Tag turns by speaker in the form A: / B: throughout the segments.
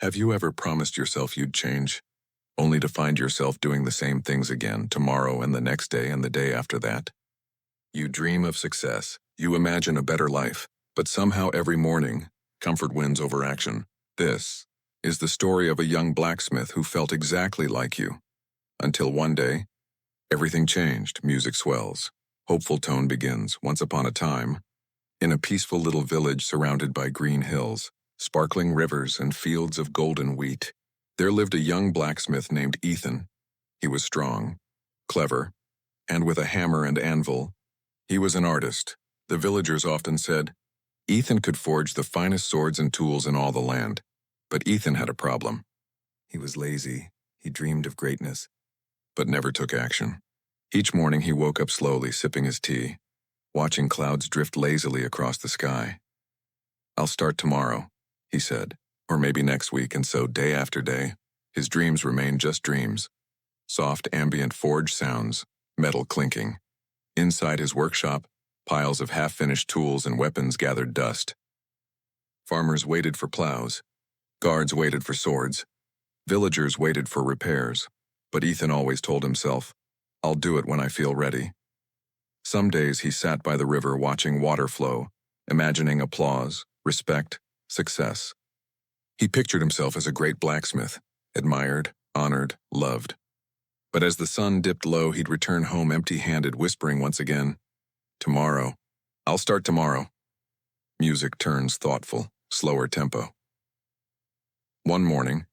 A: Have you ever promised yourself you'd change, only to find yourself doing the same things again tomorrow and the next day and the day after that? You dream of success, you imagine a better life, but somehow every morning, comfort wins over action. This is the story of a young blacksmith who felt exactly like you. Until one day, everything changed, music swells. Hopeful tone begins, once upon a time, in a peaceful little village surrounded by green hills, sparkling rivers, and fields of golden wheat. There lived a young blacksmith named Ethan. He was strong, clever, and with a hammer and anvil. He was an artist. The villagers often said, Ethan could forge the finest swords and tools in all the land. But Ethan had a problem. He was lazy. He dreamed of greatness, but never took action. Each morning he woke up slowly, sipping his tea, watching clouds drift lazily across the sky. "I'll start tomorrow," he said, "or maybe next week," and so day after day, his dreams remained just dreams. Soft ambient forge sounds, metal clinking. Inside his workshop, piles of half-finished tools and weapons gathered dust. Farmers waited for plows. Guards waited for swords. Villagers waited for repairs. But Ethan always told himself, "I'll do it when I feel ready." Some days he sat by the river watching water flow, imagining applause, respect, success. He pictured himself as a great blacksmith, admired, honored, loved. But as the sun dipped low, he'd return home empty-handed, whispering once again, "Tomorrow. I'll start tomorrow." Music turns thoughtful, slower tempo. One morning,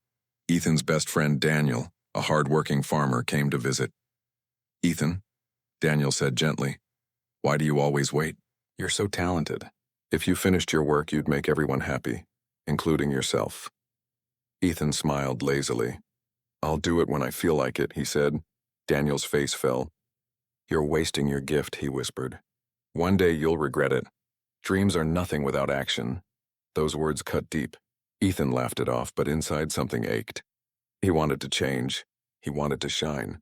A: Ethan's best friend Daniel, a hard-working farmer, came to visit. "Ethan," Daniel said gently, "why do you always wait? You're so talented. If you finished your work, you'd make everyone happy, including yourself." Ethan smiled lazily. "I'll do it when I feel like it," he said. Daniel's face fell. "You're wasting your gift," he whispered. "One day you'll regret it. Dreams are nothing without action." Those words cut deep. Ethan laughed it off, but inside something ached. He wanted to change. He wanted to shine.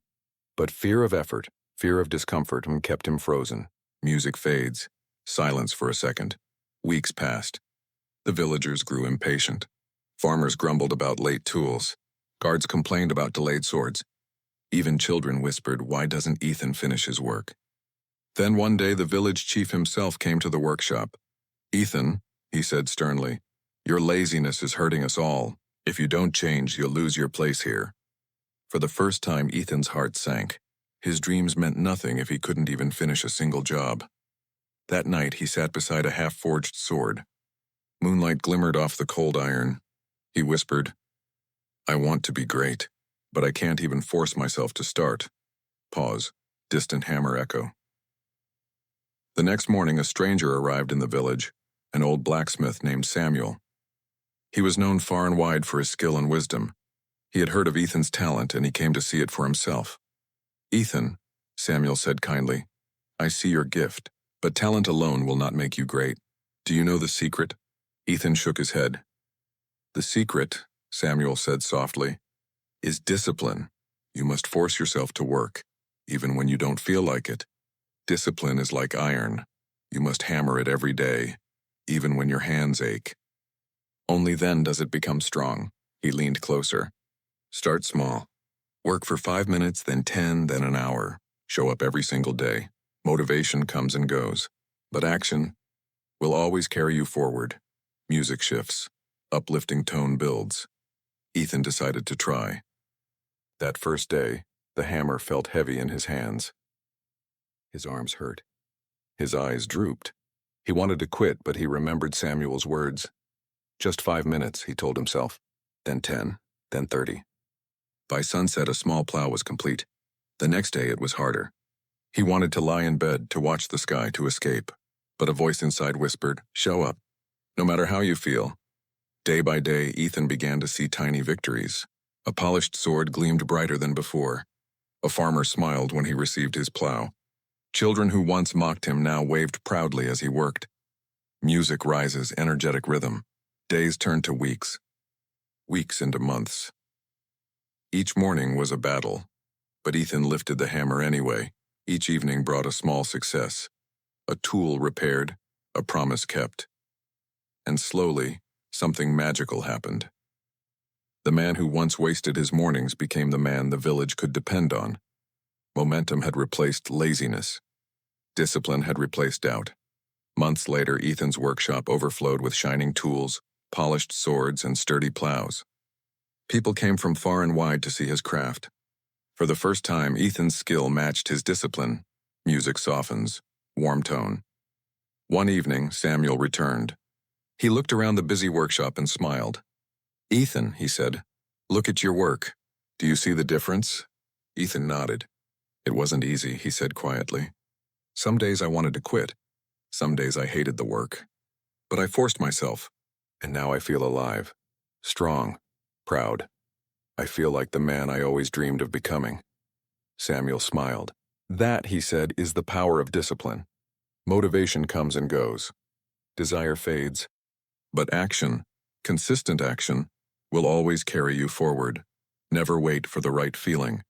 A: But fear of effort, fear of discomfort, kept him frozen. Music fades. Silence for a second. Weeks passed. The villagers grew impatient. Farmers grumbled about late tools. Guards complained about delayed swords. Even children whispered, "Why doesn't Ethan finish his work?" Then one day the village chief himself came to the workshop. "Ethan," he said sternly, "your laziness is hurting us all. If you don't change, you'll lose your place here." For the first time, Ethan's heart sank. His dreams meant nothing if he couldn't even finish a single job. That night, he sat beside a half-forged sword. Moonlight glimmered off the cold iron. He whispered, "I want to be great, but I can't even force myself to start." Pause. Distant hammer echo. The next morning, a stranger arrived in the village, an old blacksmith named Samuel. He was known far and wide for his skill and wisdom. He had heard of Ethan's talent, and he came to see it for himself. "Ethan," Samuel said kindly, "I see your gift, but talent alone will not make you great. Do you know the secret?" Ethan shook his head. "The secret," Samuel said softly, "is discipline. You must force yourself to work, even when you don't feel like it. Discipline is like iron. You must hammer it every day, even when your hands ache. Only then does it become strong." He leaned closer. "Start small. Work for 5 minutes, then 10, then an hour. Show up every single day. Motivation comes and goes, but action will always carry you forward." Music shifts. Uplifting tone builds. Ethan decided to try. That first day, the hammer felt heavy in his hands. His arms hurt. His eyes drooped. He wanted to quit, but he remembered Samuel's words. Just 5 minutes, he told himself. Then 10, then 30. By sunset, a small plow was complete. The next day, it was harder. He wanted to lie in bed, to watch the sky, to escape. But a voice inside whispered, "Show up. No matter how you feel." Day by day, Ethan began to see tiny victories. A polished sword gleamed brighter than before. A farmer smiled when he received his plow. Children who once mocked him now waved proudly as he worked. Music rises, energetic rhythm. Days turned to weeks. Weeks into months. Each morning was a battle, but Ethan lifted the hammer anyway. Each evening brought a small success. A tool repaired, a promise kept. And slowly, something magical happened. The man who once wasted his mornings became the man the village could depend on. Momentum had replaced laziness. Discipline had replaced doubt. Months later, Ethan's workshop overflowed with shining tools, polished swords, and sturdy plows. People came from far and wide to see his craft. For the first time, Ethan's skill matched his discipline. Music softens, warm tone. One evening, Samuel returned. He looked around the busy workshop and smiled. "Ethan," he said, "look at your work. Do you see the difference?" Ethan nodded. "It wasn't easy," he said quietly. "Some days I wanted to quit. Some days I hated the work. But I forced myself, and now I feel alive, strong, proud. I feel like the man I always dreamed of becoming." Samuel smiled. "That," he said, "is the power of discipline. Motivation comes and goes. Desire fades. But action, consistent action, will always carry you forward. Never wait for the right feeling.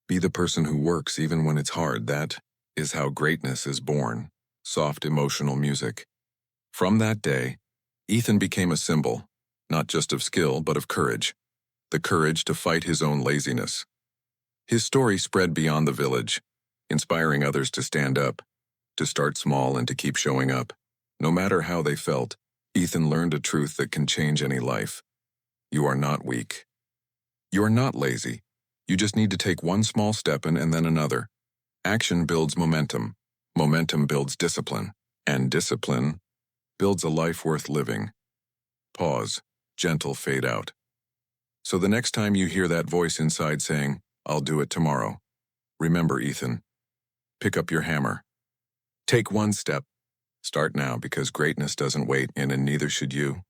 A: Be the person who works even when it's hard. That is how greatness is born." Soft emotional music. From that day, Ethan became a symbol, not just of skill, but of courage. The courage to fight his own laziness. His story spread beyond the village, inspiring others to stand up, to start small and to keep showing up. No matter how they felt, Ethan learned a truth that can change any life. You are not weak. You are not lazy. You just need to take one small step and then another. Action builds momentum. Momentum builds discipline. And discipline builds a life worth living. Pause. Gentle fade out. So the next time you hear that voice inside saying, "I'll do it tomorrow," remember, Ethan. Pick up your hammer. Take one step. Start now, because greatness doesn't wait, and neither should you.